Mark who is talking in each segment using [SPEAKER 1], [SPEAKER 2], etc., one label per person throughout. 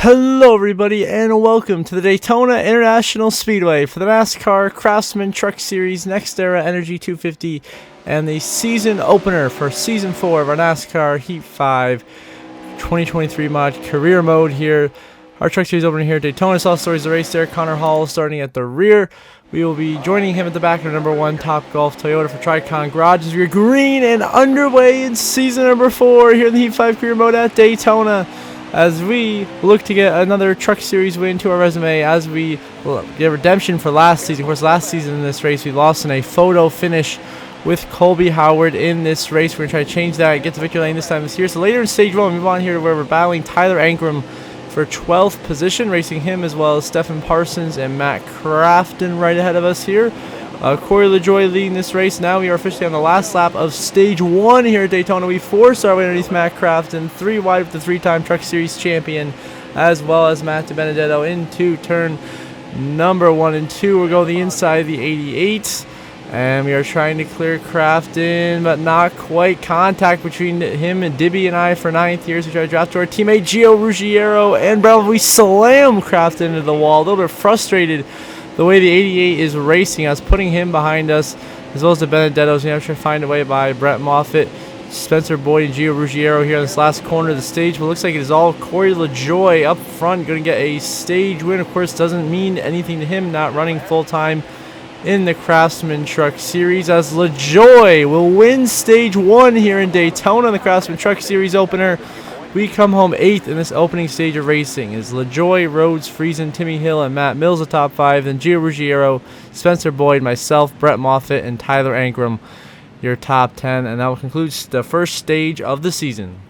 [SPEAKER 1] Hello everybody and welcome to the Daytona International Speedway for the NASCAR Craftsman Truck Series Next Era Energy 250 and the season opener for Season 4 of our NASCAR Heat 5 2023 mod career mode here. Our Truck Series opener here at Daytona. Saw stories of the race there. Connor Hall starting at the rear. We will be joining him at the back of the number 1 Top Golf Toyota for Tricon Garage as we're green and underway in season number 4 here in the Heat 5 career mode at Daytona, as we look to get another Truck Series win to our resume as we get redemption for last season. Of course, last season in this race, we lost in a photo finish with Colby Howard in this race. We're going to try to change that, get to victory lane this time this year. So later in stage 1, we move on here to where we're battling Tyler Ankrum for 12th position, racing him as well as Stephen Parsons and Matt Crafton right ahead of us here. Corey LaJoie leading this race. Now we are officially on the last lap of stage 1 here at Daytona. We forced our way underneath Matt Crafton, 3 wide with the 3-time Truck Series champion, as well as Matt DiBenedetto into turn number 1 and 2. We're going the inside of the 88, and we are trying to clear Crafton, but not quite. Contact between him and Dibby and I for 9th here. So we try to draft to our teammate Gio Ruggiero, and Bravo, we slam Crafton into the wall. A little bit frustrated the way the 88 is racing us, putting him behind us, as well as the Benedettos. We have to find a way by Brett Moffitt, Spencer Boyd, and Gio Ruggiero here on this last corner of the stage. But it looks like it is all Corey LaJoie up front, going to get a stage win. Of course, doesn't mean anything to him not running full-time in the Craftsman Truck Series, as LaJoie will win stage 1 here in Daytona in the Craftsman Truck Series opener. We come home 8th in this opening stage of racing as LaJoie, Rhodes, Friesen, Timmy Hill, and Matt Mills the top 5. Then Gio Ruggiero, Spencer Boyd, myself, Brett Moffitt, and Tyler Ankrum your top 10. And that will conclude the first stage of the season.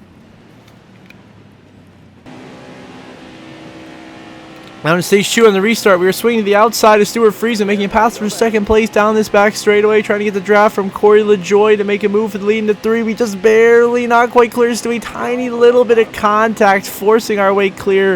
[SPEAKER 1] Now in stage 2 on the restart, we were swinging to the outside of Stuart Friesen, making a pass for 2nd place down this back straightaway, trying to get the draft from Corey LaJoie to make a move for the lead into 3. We just barely, not quite clears to a tiny little bit of contact, forcing our way clear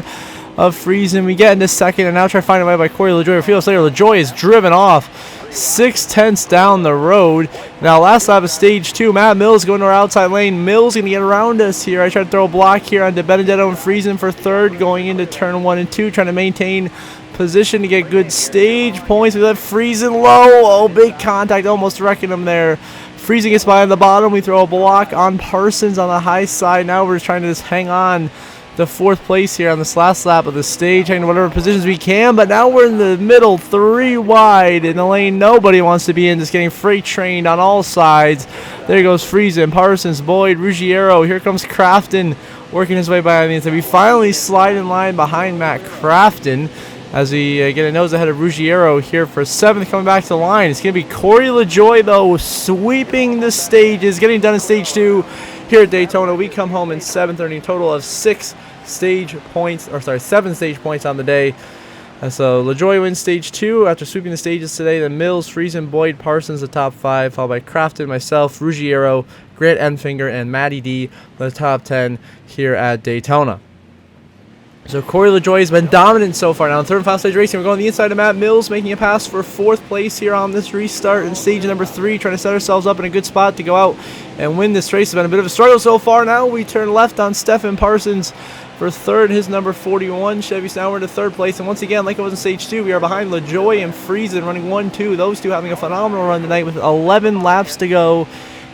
[SPEAKER 1] of Friesen. We get into 2nd and now try to find a way by Corey LaJoie. A few minutes later, LaJoie is driven off 6/10 down the road. Now last lap of stage 2, Matt Mills going to our outside lane. Mills going to get around us here. I try to throw a block here on DiBenedetto and Friesen for 3rd, going into turn 1 and 2, trying to maintain position to get good stage points. We let Friesen low. Oh, big contact, almost wrecking him there. Friesen gets by on the bottom. We throw a block on Parsons on the high side. Now we're trying to just hang on the 4th place here on this last lap of the stage, hanging to whatever positions we can, but now we're in the middle, 3 wide in the lane nobody wants to be in, just getting freight trained on all sides. There goes Friesen, Parsons, Boyd, Ruggiero. Here comes Crafton working his way by on the inside. We finally slide in line behind Matt Crafton as we get a nose ahead of Ruggiero here for 7th, coming back to the line. It's going to be Corey LaJoie, though, sweeping the stages, getting done in stage 2 here at Daytona. We come home in 7th, earning a total of 7 stage points on the day. So LaJoie wins stage 2 after sweeping the stages today. Then Mills, Friesen, Boyd, Parsons the top 5, followed by Crafton, myself, Ruggiero, Grant Enfinger, and Matty D the top 10 here at Daytona. So Corey LaJoie has been dominant so far. Now in 3rd and final stage racing, we're going the inside of Matt Mills, making a pass for 4th place here on this restart in stage number 3, trying to set ourselves up in a good spot to go out and win this race. It's been a bit of a struggle so far. Now we turn left on Stephen Parsons for 3rd, his number 41 Chevy. So now we're into 3rd place, and once again, like it was in stage 2, we are behind LaJoie and Friesen running 1-2. Those two having a phenomenal run tonight with 11 laps to go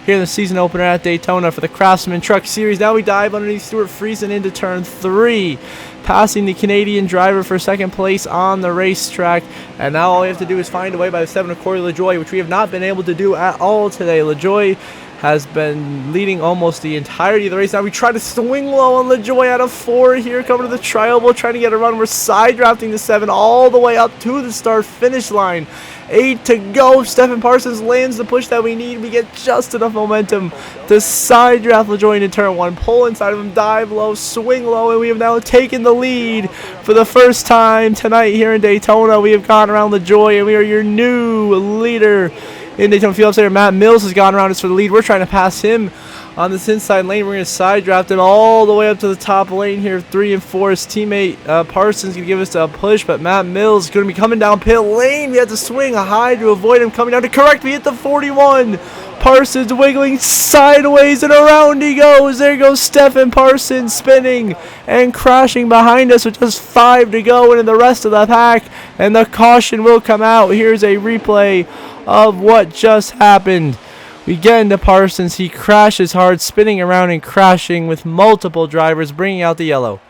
[SPEAKER 1] here in the season opener at Daytona for the Craftsman Truck Series. Now we dive underneath Stuart Friesen into turn 3, passing the Canadian driver for 2nd place on the racetrack. And now all we have to do is find a way by the 7 of Corey LaJoie, which we have not been able to do at all today. LaJoie has been leading almost the entirety of the race. Now we try to swing low on LaJoie out of 4 here, coming to the tri-oval, trying to get a run. We're side drafting the 7 all the way up to the start-finish line. 8 to go. Stephen Parsons lands the push that we need. We get just enough momentum to side draft LaJoie into turn 1, pull inside of him, dive low, swing low, and we have now taken the lead for the first time tonight here in Daytona. We have gone around LaJoie, and we are your new leader in Daytona Field Upstate. Matt Mills has gone around us for the lead. We're trying to pass him on this inside lane. We're going to side draft him all the way up to the top lane here, 3 and 4. His teammate Parsons going to give us a push, but Matt Mills is going to be coming down pit lane. We have to swing high to avoid him coming down to correct. We hit the 41. Parsons wiggling sideways, and around he goes. There goes Stephen Parsons spinning and crashing behind us with just 5 to go, and in the rest of the pack, and the caution will come out. Here's a replay of what just happened. We get into Parsons. He crashes hard, spinning around and crashing with multiple drivers, bringing out the yellow.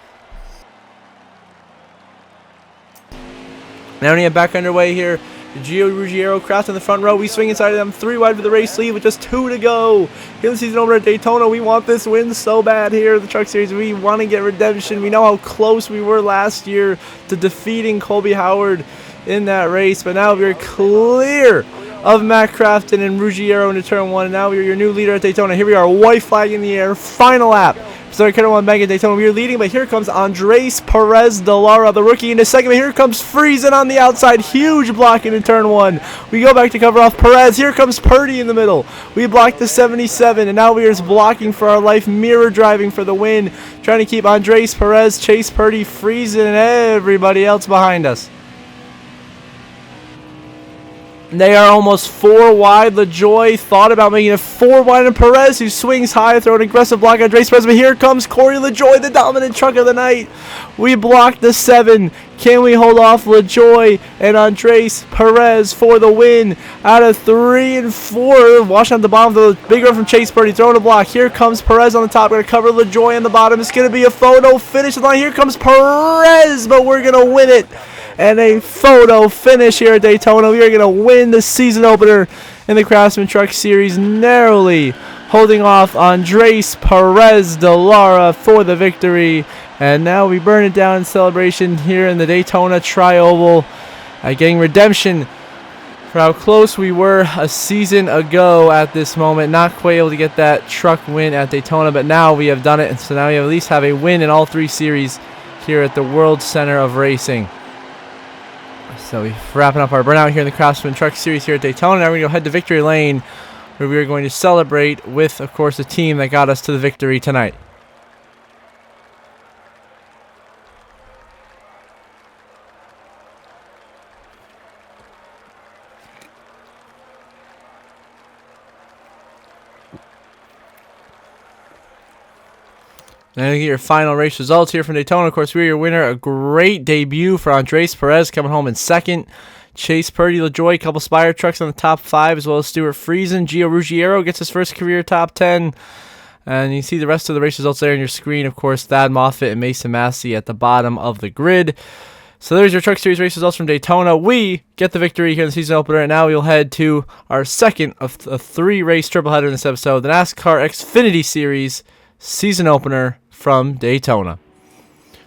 [SPEAKER 1] Now we have back underway here. Gio Ruggiero craft in the front row. We swing inside of them 3 wide for the race lead with just 2 to go. Here in the season over at Daytona, we want this win so bad here in the Truck Series. We want to get redemption. We know how close we were last year to defeating Colby Howard in that race, but now we're clear of Matt Crafton and Ruggiero into turn 1. And now we're your new leader at Daytona. Here we are, white flag in the air, final lap. So turn 1 back at Daytona. We are leading, but here comes Andres Perez de Lara, the rookie, into second. But here comes Friesen on the outside, huge block into turn 1. We go back to cover off Perez. Here comes Purdy in the middle. We blocked the 77, and now we are blocking for our life, mirror driving for the win, trying to keep Andres Perez, Chase Purdy, Friesen, and everybody else behind us. They are almost 4 wide. LaJoy thought about making it 4 wide, and Perez, who swings high, throw an aggressive block on Andres Perez. But here comes Corey LaJoy, the dominant truck of the night. We blocked the 7. Can we hold off LaJoy and Andres Perez for the win? Out of 3 and 4, washing out the bottom, the big run from Chase Purdy, throwing a block. Here comes Perez on the top. We're going to cover LaJoy on the bottom. It's going to be a photo finish line. Here comes Perez, but we're going to win it. And a photo finish here at Daytona. We are going to win the season opener in the Craftsman Truck Series, narrowly holding off Andres Perez de Lara for the victory. And now we burn it down in celebration here in the Daytona Tri-Oval, getting redemption for how close we were a season ago at this moment. Not quite able to get that truck win at Daytona, but now we have done it. And so now we at least have a win in all 3 series here at the World Center of Racing. So we're wrapping up our burnout here in the Craftsman Truck Series here at Daytona. Now we're going to go head to Victory Lane, where we are going to celebrate with, of course, the team that got us to the victory tonight. And you get your final race results here from Daytona. Of course, we're your winner. A great debut for Andres Perez coming home in second. Chase Purdy, LaJoy, a couple Spire trucks on the top 5, as well as Stuart Friesen. Gio Ruggiero gets his first career top 10. And you see the rest of the race results there on your screen. Of course, Thad Moffitt and Mason Massey at the bottom of the grid. So there's your Truck Series race results from Daytona. We get the victory here in the season opener, and now we'll head to our second of a 3-race tripleheader in this episode, the NASCAR Xfinity Series season opener from Daytona,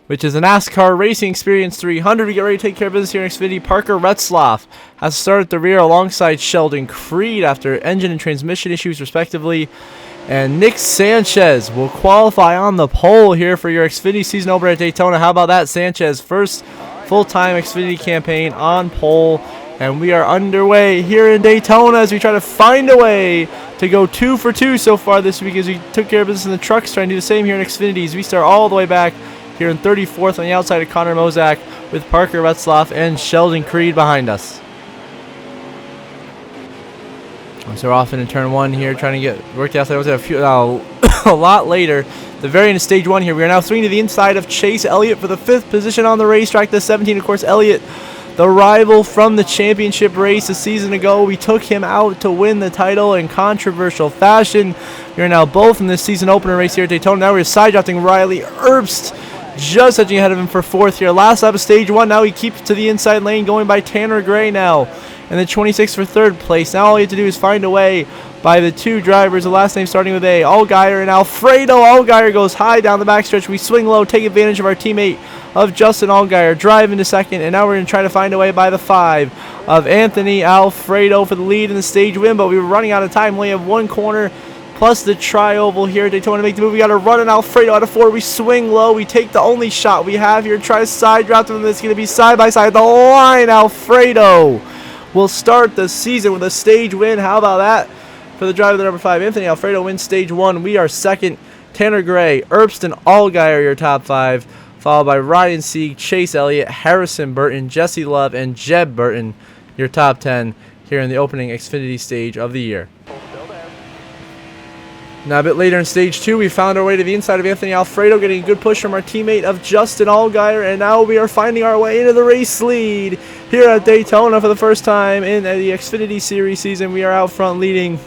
[SPEAKER 1] which is a NASCAR Racing Experience 300. We get ready to take care of business here in Xfinity. Parker Retzlaff has started at the rear alongside Sheldon Creed after engine and transmission issues, respectively. And Nick Sanchez will qualify on the pole here for your Xfinity season opener at Daytona. How about that, Sanchez? First full-time Xfinity campaign on pole. And we are underway here in Daytona as we try to find a way to go 2 for 2 so far this week, as we took care of business in the trucks, trying to do the same here in Xfinity as we start all the way back here in 34th on the outside of Connor Mozak with Parker Retzlaff and Sheldon Creed behind us. So we're off in turn 1 here, trying to get worked outside. A lot later, the very end of stage 1 here. We are now swinging to the inside of Chase Elliott for the 5th position on the racetrack. The 17, of course, Elliott, the rival from the championship race a season ago. We took him out to win the title in controversial fashion. We are now both in this season opener race here at Daytona. Now we're side drafting Riley Herbst, just edging ahead of him for 4th here. Last lap of stage 1. Now he keeps to the inside lane, going by Tanner Gray now. And the 26 for 3rd place. Now all you have to do is find a way by the 2 drivers, the last name starting with A, Allgaier and Alfredo. Allgaier goes high down the backstretch. We swing low, take advantage of our teammate of Justin Allgaier, drive into second, and now we're going to try to find a way by the 5 of Anthony Alfredo for the lead in the stage win, but we were running out of time. We only have 1 corner plus the tri-oval here at Daytona to make the move. We got to run an Alfredo out of 4. We swing low. We take the only shot we have here. Try to side draft him. It's going to be side by side. The line, Alfredo will start the season with a stage win. How about that for the driver, the number 5? Anthony Alfredo wins stage 1. We are second. Tanner Gray, Herbst, and Allgaier your top 5. Followed by Ryan Sieg, Chase Elliott, Harrison Burton, Jesse Love, and Jeb Burton, your top 10 here in the opening Xfinity stage of the year. Now a bit later in stage 2, we found our way to the inside of Anthony Alfredo, getting a good push from our teammate of Justin Allgaier, and now we are finding our way into the race lead here at Daytona for the first time in the Xfinity Series season. We are out front leading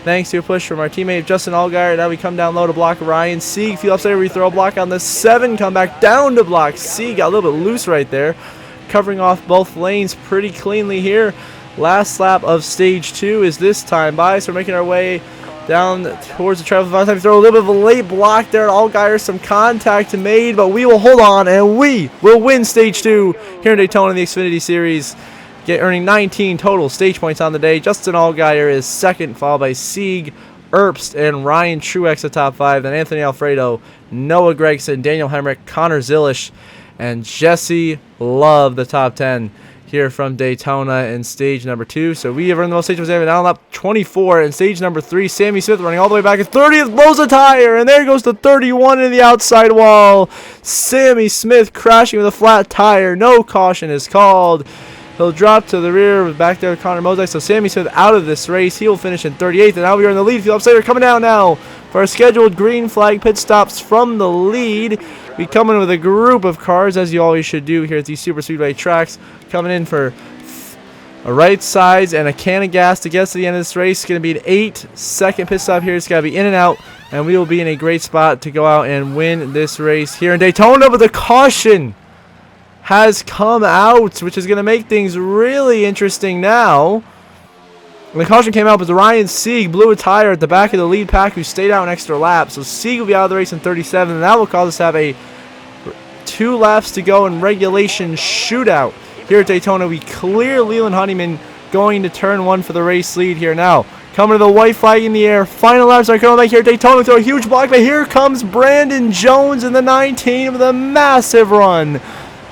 [SPEAKER 1] thanks to a push from our teammate Justin Allgaier. Now we come down low to block Ryan Sieg. Field upside, we throw a block on the 7, come back down to block Sieg. Got a little bit loose right there, covering off both lanes pretty cleanly here. Last lap of stage 2 is this time by, so we're making our way down towards the travel. Time to throw a little bit of a late block there at Allgaier. Some contact made, but we will hold on and we will win stage 2 here in Daytona in the Xfinity Series, earning 19 total stage points on the day. Justin Allgaier is second, followed by Sieg, Erbst, and Ryan Truex at top 5. Then Anthony Alfredo, Noah Gragson, Daniel Hemrick, Connor Zilisch, and Jesse Love, the top 10 here from Daytona in stage number 2. So we have earned the most stage points ever. Now lap 24 in stage number 3. Sammy Smith running all the way back at 30th, blows a tire, and there goes the 31 in the outside wall. Sammy Smith crashing with a flat tire. No caution is called. He'll drop to the rear back there with Connor Mosek. So Sammy Smith out of this race. He will finish in 38th, and now we are in the lead. Field upside coming down now for our scheduled green flag pit stops from the lead. We come in with a group of cars, as you always should do here at these super speedway tracks. Coming in for a right sides and a can of gas to get us to the end of this race. It's going to be an 8-second pit stop here. It's got to be in and out, and we will be in a great spot to go out and win this race here in Daytona. But the caution has come out, which is going to make things really interesting now. When the caution came out, but Ryan Sieg blew a tire at the back of the lead pack, who stayed out an extra lap. So Sieg will be out of the race in 37, and that will cause us to have a 2 laps to go in regulation shootout here at Daytona. We clear Leland Honeyman going to turn 1 for the race lead here now. Coming to the white flag in the air. Final laps are coming back here at Daytona. Throw a huge block, but here comes Brandon Jones in the 19 with a massive run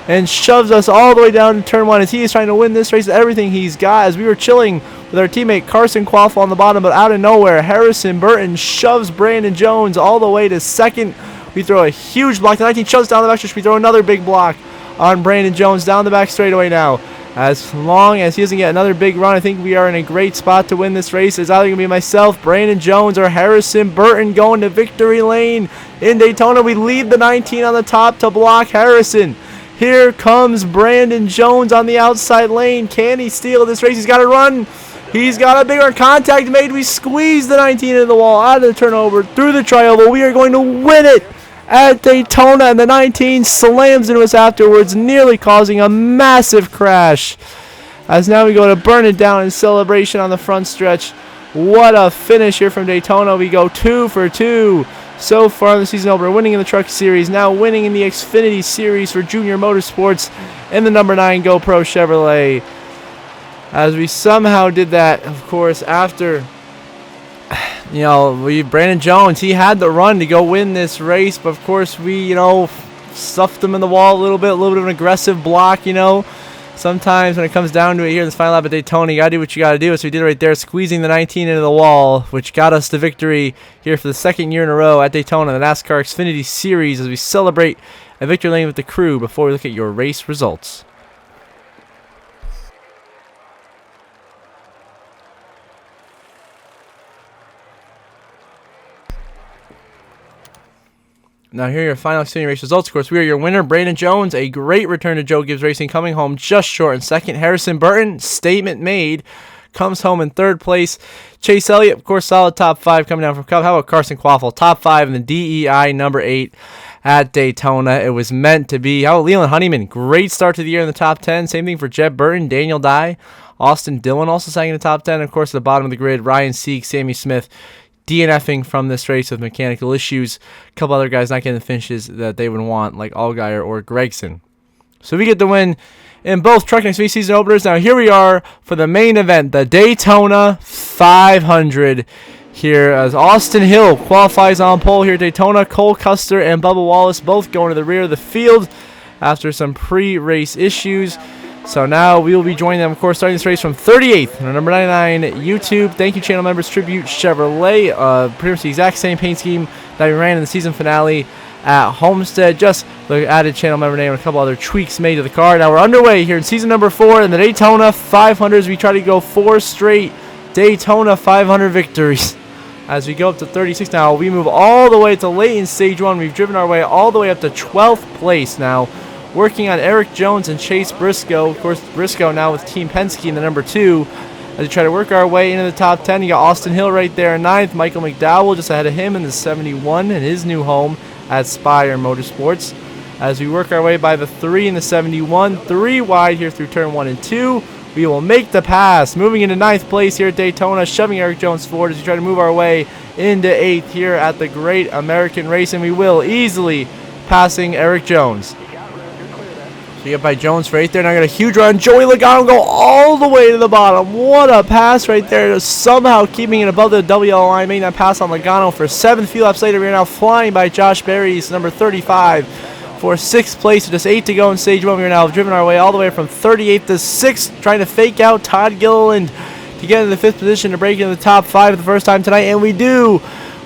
[SPEAKER 1] and shoves us all the way down to turn 1 as he is trying to win this race with everything he's got. As we were chilling with our teammate Carson Quaffle on the bottom, but out of nowhere, Harrison Burton shoves Brandon Jones all the way to second. We throw a huge block. The 19 shoves down the back stretch. We throw another big block on Brandon Jones down the back straightaway now. As long as he doesn't get another big run, I think we are in a great spot to win this race. It's either going to be myself, Brandon Jones, or Harrison Burton going to victory lane in Daytona. We leave the 19 on the top to block Harrison. Here comes Brandon Jones on the outside lane. Can he steal this race? He's got to run. He's got a bigger contact made. We squeeze the 19 into the wall, out of the turnover, through the tri-oval. We are going to win it at Daytona, and the 19 slams into us afterwards, nearly causing a massive crash. As now we go to burn it down in celebration on the front stretch. What a finish here from Daytona. We go 2 for 2 so far in the season opener, winning in the Truck Series, now winning in the Xfinity Series for Junior Motorsports in the number 9 GoPro Chevrolet. As we somehow did that, of course, after, Brandon Jones, he had the run to go win this race, but of course we, stuffed him in the wall a little bit of an aggressive block, Sometimes when it comes down to it here in this final lap at Daytona, you got to do what you got to do. So we did it right there, squeezing the 19 into the wall, which got us the victory here for the second year in a row at Daytona, the NASCAR Xfinity Series, as we celebrate a victory lane with the crew before we look at your race results. Now here are your final Xfinity race results. Of course, we are your winner, Brandon Jones. A great return to Joe Gibbs Racing, coming home just short in second. Harrison Burton, statement made, comes home in third place. Chase Elliott, of course, solid top 5 coming down from Cup. How about Carson Quaffle, top 5 in the DEI number 8 at Daytona. It was meant to be. How about Leland Honeyman? Great start to the year in the top 10. Same thing for Jeb Burton, Daniel Dye, Austin Dillon also sang in the top 10. Of course, at the bottom of the grid, Ryan Sieg, Sammy Smith, DNFing from this race with mechanical issues. A couple other guys not getting the finishes that they would want, like Allgaier or Gragson. So we get the win in both Truck and Xfinity season openers. Now here we are for the main event, the Daytona 500. Here as Austin Hill qualifies on pole here at Daytona. Cole Custer and Bubba Wallace both going to the rear of the field after some pre-race issues. So now we will be joining them, of course, starting this race from 38th on number 99 YouTube. Thank you, channel members. Tribute Chevrolet. Pretty much the exact same paint scheme that we ran in the season finale at Homestead. Just the added channel member name and a couple other tweaks made to the car. Now we're underway here in season number 4 in the Daytona 500 as we try to go 4 straight Daytona 500 victories. As we go up to 36 now, we move all the way to late in stage 1. We've driven our way all the way up to 12th place now, working on Eric Jones and Chase Briscoe. Of course, Briscoe now with Team Penske in the number 2. As we try to work our way into the top 10, you got Austin Hill right there in 9th. Michael McDowell just ahead of him in the 71 in his new home at Spire Motorsports. As we work our way by the 3 in the 71, 3 wide here through turn 1 and 2. We will make the pass, moving into 9th place here at Daytona, shoving Eric Jones forward as we try to move our way into 8th here at the Great American Race, and we will easily passing Eric Jones. So you get by Jones for 8th there. Now got a huge run. Joey Logano go all the way to the bottom. What a pass right there, somehow keeping it above the WL line, making that pass on Logano for 7th. Few laps later, we are now flying by Josh Berry's number 35. For 6th place, just 8 to go in stage 1. We are now driven our way all the way from 38th to 6th, trying to fake out Todd Gilliland to get into the 5th position to break into the top 5 for the first time tonight, and we do.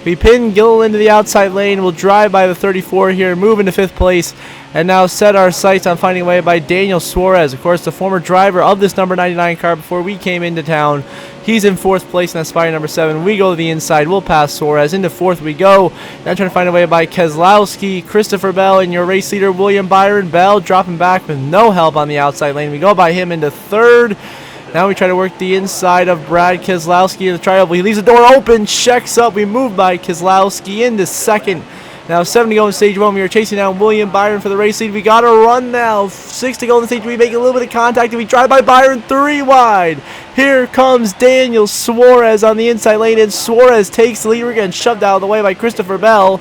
[SPEAKER 1] We pin Gilliland to the outside lane. We'll drive by the 34 here, move into 5th place, and now set our sights on finding a way by Daniel Suarez, of course, the former driver of this number 99 car before we came into town. He's in 4th place in that Spire number 7. We go to the inside. We'll pass Suarez. Into 4th we go. Now trying to find a way by Keselowski, Christopher Bell, and your race leader, William Byron. Bell dropping back with no help on the outside lane. We go by him into 3rd. Now we try to work the inside of Brad Keselowski in the trial. He leaves the door open, checks up. We move by Keselowski into 2nd. Now 7 to go in stage 1. We are chasing down William Byron for the race lead. We got to run now. 6 to go in the stage 2. We make a little bit of contact, and we drive by Byron 3 wide. Here comes Daniel Suarez on the inside lane, and Suarez takes the lead. We're getting shoved out of the way by Christopher Bell.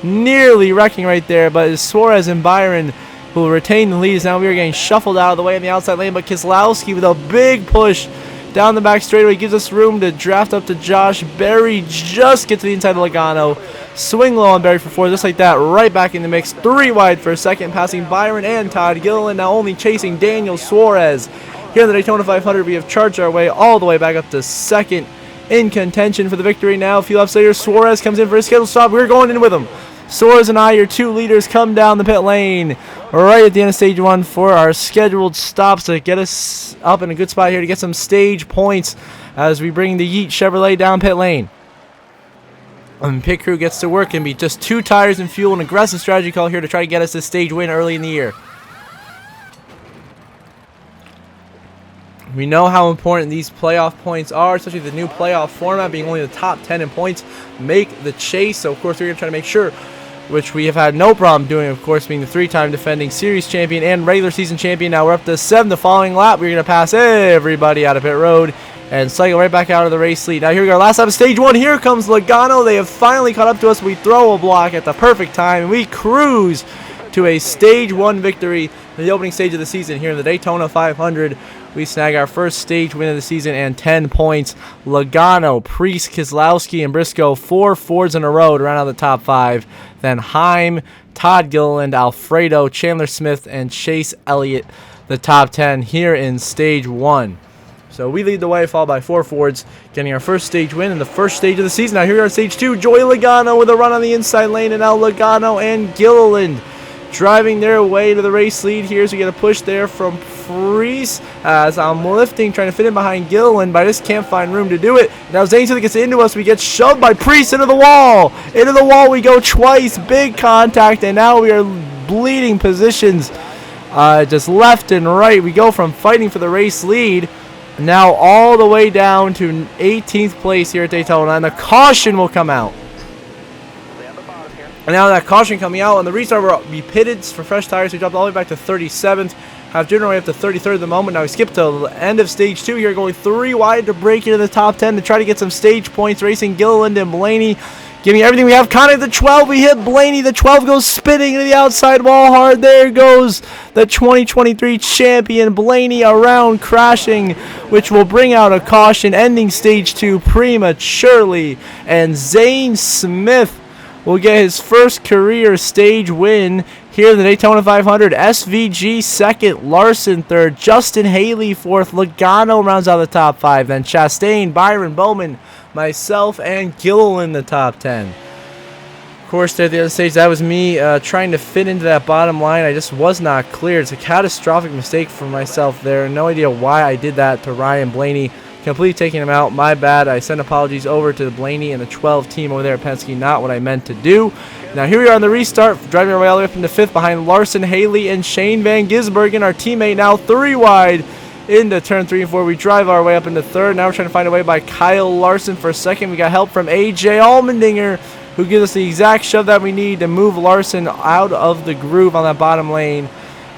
[SPEAKER 1] Nearly wrecking right there, but Suarez and Byron who will retain the lead. Now we are getting shuffled out of the way in the outside lane, but Keselowski with a big push down the back straightaway gives us room to draft up to Josh Berry. Just get to the inside of Logano. Swing low on Berry for 4th, just like that, right back in the mix. 3 wide for a 2nd, passing Byron and Todd Gilliland, now only chasing Daniel Suarez. Here in the Daytona 500, we have charged our way all the way back up to 2nd in contention for the victory now. A few laps later, Suarez comes in for a scheduled stop. We're going in with him. Suarez and I, your 2 leaders, come down the pit lane right at the end of stage 1 for our scheduled stops to get us up in a good spot here to get some stage points as we bring the Yeet Chevrolet down pit lane. And pit crew gets to work and be just 2 tires and fuel. An aggressive strategy call here to try to get us this stage win early in the year. We know how important these playoff points are, especially the new playoff format being only the top 10 in points make the chase. So, of course, we're going to try to make sure, which we have had no problem doing, of course, being the 3-time defending series champion and regular season champion. Now we're up to 7 the following lap. We're going to pass everybody out of pit road and cycle right back out of the race lead. Now here we go, last lap of stage 1. Here comes Logano. They have finally caught up to us. We throw a block at the perfect time, and we cruise to a stage 1 victory in the opening stage of the season here in the Daytona 500. We snag our first stage win of the season and 10 points. Logano, Priest, Keselowski, and Briscoe, 4 Fords in a row to round out the top 5. Then Heim, Todd Gilliland, Alfredo, Chandler Smith, and Chase Elliott, the top 10 here in stage 1. So we lead the way, followed by 4 Fords, getting our first stage win in the first stage of the season. Now here we are at stage 2. Joey Logano with a run on the inside lane, and now Logano and Gilliland driving their way to the race lead here. So we get a push there from Priest as I'm lifting, trying to fit in behind Gilliland, but I just can't find room to do it. Now Zane Smith gets into us. We get shoved by Priest into the wall. Into the wall we go twice. Big contact, and now we are bleeding positions just left and right. We go from fighting for the race lead now all the way down to 18th place here at Daytona, and the caution will come out. And now that caution coming out on the restart, we'll be pitted for fresh tires. We dropped all the way back to 37th. Have driven our way up to 33rd at the moment. Now we skip to the end of stage 2 here, going 3 wide to break into the top 10 to try to get some stage points. Racing Gilliland and Blaney, giving everything we have. Contact the 12. We hit Blaney. The 12 goes spinning into the outside wall hard. There goes the 2023 champion Blaney around, crashing, which will bring out a caution, ending stage 2 prematurely. And Zane Smith will get his first career stage win here in the Daytona 500. SVG 2nd, Larson 3rd, Justin Haley 4th, Logano rounds out the top 5, then Chastain, Byron, Bowman, myself, and Gilliland the top 10. Of course, there at the other stage, that was me trying to fit into that bottom line. I just was not clear. It's a catastrophic mistake for myself there. No idea why I did that to Ryan Blaney. completely taking him out. My bad. I send apologies over to Blaney and the 12 team over there at Penske. Not what I meant to do. Now here we are on the restart, driving our way all the way up into 5th behind Larson, Haley, and Shane Van Gisbergen, our teammate, now 3 wide into turn 3 and 4. We drive our way up into 3rd. Now we're trying to find a way by Kyle Larson for 2nd. We got help from AJ Allmendinger, who gives us the exact shove that we need to move Larson out of the groove on that bottom lane.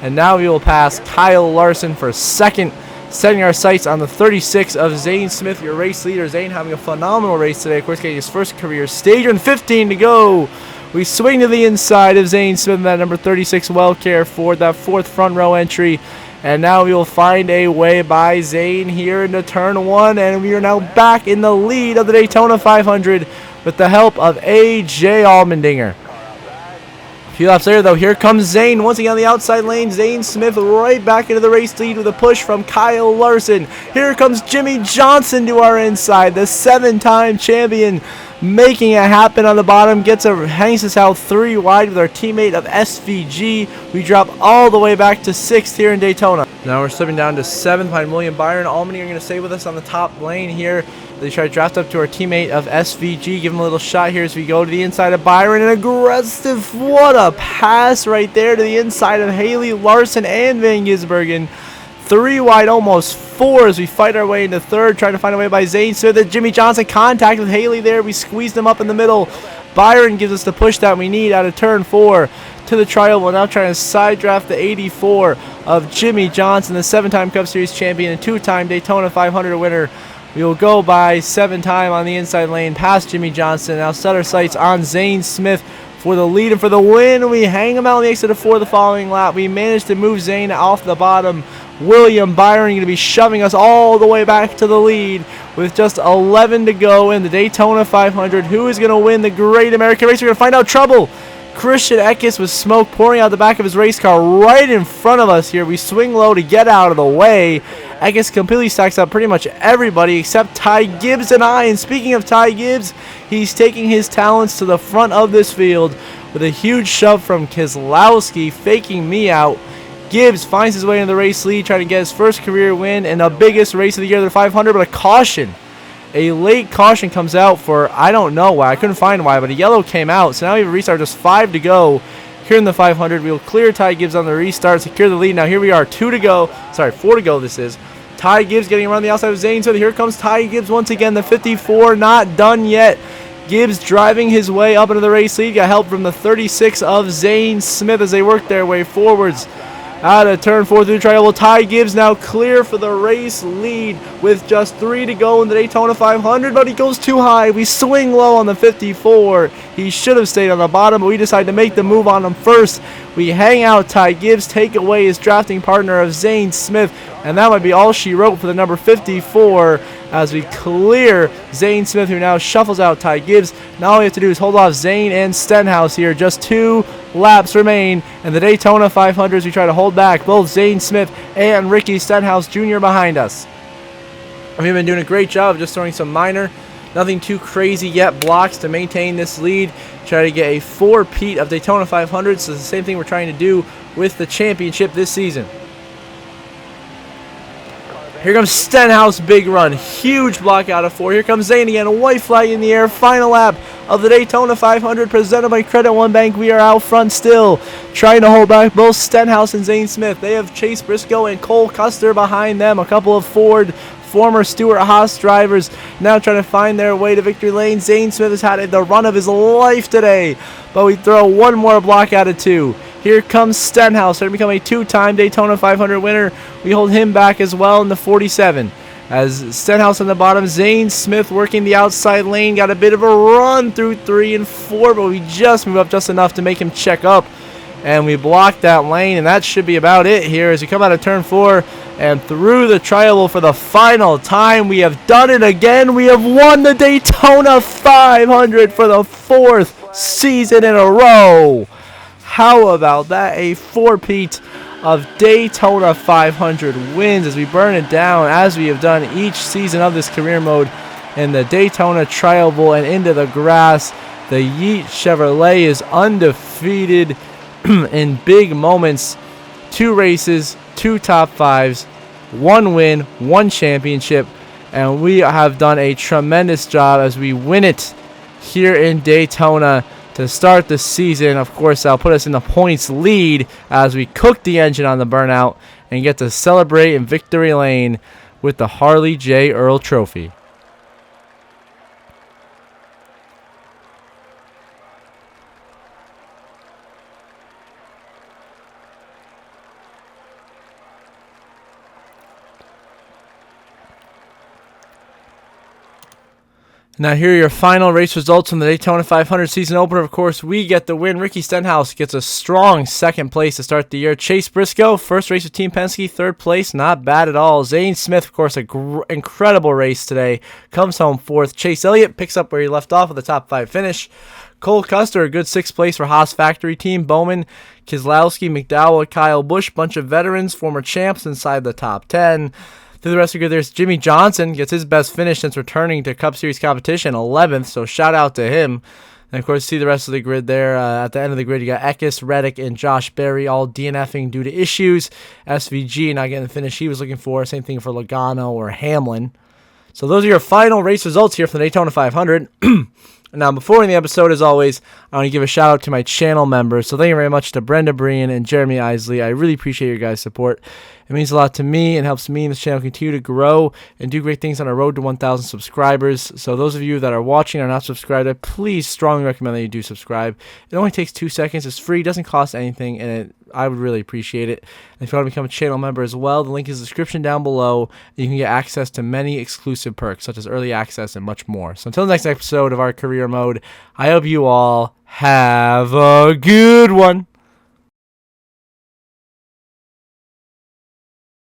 [SPEAKER 1] And now we will pass Kyle Larson for 2nd, setting our sights on the 36 of Zane Smith, your race leader. Zane having a phenomenal race today, of course, getting his first career stage, and 15 to go. We swing to the inside of Zane Smith in that number 36 Wellcare Ford, that 4th front row entry. And now we will find a way by Zane here into turn 1, and we are now back in the lead of the Daytona 500 with the help of AJ Allmendinger. A few laps later, though, here comes Zane once again on the outside lane. Zane Smith right back into the race lead with a push from Kyle Larson. Here comes Jimmy Johnson to our inside, the 7-time champion, making it happen on the bottom. Hangs us out 3 wide with our teammate of SVG. We drop all the way back to 6th here in Daytona. Now we're slipping down to 7th behind William Byron. Allmendinger are going to stay with us on the top lane here. They try to draft up to our teammate of SVG. Give him a little shot here as we go to the inside of Byron. An aggressive, what a pass right there to the inside of Haley, Larson, and Van Gisbergen. 3 wide, almost 4 as we fight our way into 3rd, trying to find a way by Zane. So that Jimmy Johnson contact with Haley there. We squeezed him up in the middle. Byron gives us the push that we need out of turn 4 to the trial. We're now trying to side draft the 84 of Jimmy Johnson, the 7-time Cup Series champion and 2-time Daytona 500 winner. We will go by 7-time on the inside lane past Jimmy Johnson. Now set our sights on Zane Smith for the lead and for the win. We hang him out on the exit of 4 the following lap. We managed to move Zane off the bottom. William Byron going to be shoving us all the way back to the lead with just 11 to go in the Daytona 500. Who is going to win the Great American Race? We're going to find out. Trouble. Christian Eckes with smoke pouring out the back of his race car right in front of us here. We swing low to get out of the way. Eckes completely stacks up pretty much everybody except Ty Gibbs and I. And speaking of Ty Gibbs, he's taking his talents to the front of this field with a huge shove from Keselowski, faking me out. Gibbs finds his way in the race lead, trying to get his first career win in the biggest race of the year, the 500, but a caution. A late caution comes out for, I don't know why, I couldn't find why, but a yellow came out. So now we have a restart, just 5 to go here in the 500. We will clear Ty Gibbs on the restart, secure the lead. Now here we are, 4 to go this is. Ty Gibbs getting around the outside of Zane. So here comes Ty Gibbs once again, the 54, not done yet. Gibbs driving his way up into the race lead. Got help from the 36 of Zane Smith as they work their way forwards. Out of turn 4 through the trial. Ty Gibbs now clear for the race lead with just 3 to go in the Daytona 500, but he goes too high. We swing low on the 54. He should have stayed on the bottom, but we decide to make the move on him first. We hang out Ty Gibbs, take away his drafting partner of Zane Smith, and that might be all she wrote for the number 54 as we clear Zane Smith, who now shuffles out Ty Gibbs. Now all we have to do is hold off Zane and Stenhouse here. Just 2 laps remain in the Daytona 500 as we try to hold back both Zane Smith and Ricky Stenhouse Jr. behind us. We've been doing a great job of just throwing some minor, nothing too crazy yet, blocks to maintain this lead. Try to get a 4-peat of Daytona 500. So it's the same thing we're trying to do with the championship this season. Here comes Stenhouse, big run, huge block out of 4. Here comes Zane again, a white flag in the air, final lap of the Daytona 500 presented by Credit One Bank. We are out front still, trying to hold back both Stenhouse and Zane Smith. They have Chase Briscoe and Cole Custer behind them, a couple of Ford former Stewart-Haas drivers now trying to find their way to victory lane. Zane Smith has had the run of his life today, but we throw one more block out of 2. Here comes Stenhouse, going to become a 2-time Daytona 500 winner. We hold him back as well in the 47. As Stenhouse on the bottom, Zane Smith working the outside lane. Got a bit of a run through 3 and 4, but we just move up just enough to make him check up. And we block that lane, and that should be about it here as we come out of turn 4 and through the trial for the final time. We have done it again. We have won the Daytona 500 for the 4th season in a row. How about that? A 4-peat of Daytona 500 wins as we burn it down as we have done each season of this career mode in the Daytona Trial Bowl and into the grass. The Yeet Chevrolet is undefeated in big moments. 2 races, 2 top 5s, 1 win, 1 championship. And we have done a tremendous job as we win it here in Daytona to start the season. Of course, that'll put us in the points lead as we cook the engine on the burnout and get to celebrate in victory lane with the Harley J. Earl Trophy. Now here are your final race results from the Daytona 500 season opener. Of course, we get the win. Ricky Stenhouse gets a strong second place to start the year. Chase Briscoe, first race with Team Penske, third place. Not bad at all. Zane Smith, of course, incredible race today. Comes home fourth. Chase Elliott picks up where he left off with a top 5 finish. Cole Custer, a good 6th place for Haas Factory Team. Bowman, Keselowski, McDowell, Kyle Busch, bunch of veterans, former champs inside the top 10. Through the rest of the grid, there's Jimmy Johnson, gets his best finish since returning to Cup Series competition, 11th, so shout out to him. And of course, see the rest of the grid there. At the end of the grid, you got Eckes, Reddick, and Josh Berry all DNFing due to issues. SVG not getting the finish he was looking for. Same thing for Logano or Hamlin. So those are your final race results here from the Daytona 500. Now, before in the episode, as always, I want to give a shout out to my channel members. So thank you very much to Brenda Breen and Jeremy Isley. I really appreciate your guys' support. It means a lot to me and helps me and this channel continue to grow and do great things on our road to 1,000 subscribers. So those of you that are watching and are not subscribed, I please strongly recommend that you do subscribe. It only takes 2 seconds. It's free. Doesn't cost anything, and I would really appreciate it. And if you want to become a channel member as well, the link is in the description down below. You can get access to many exclusive perks, such as early access and much more. So until the next episode of our career mode, I hope you all have a good one.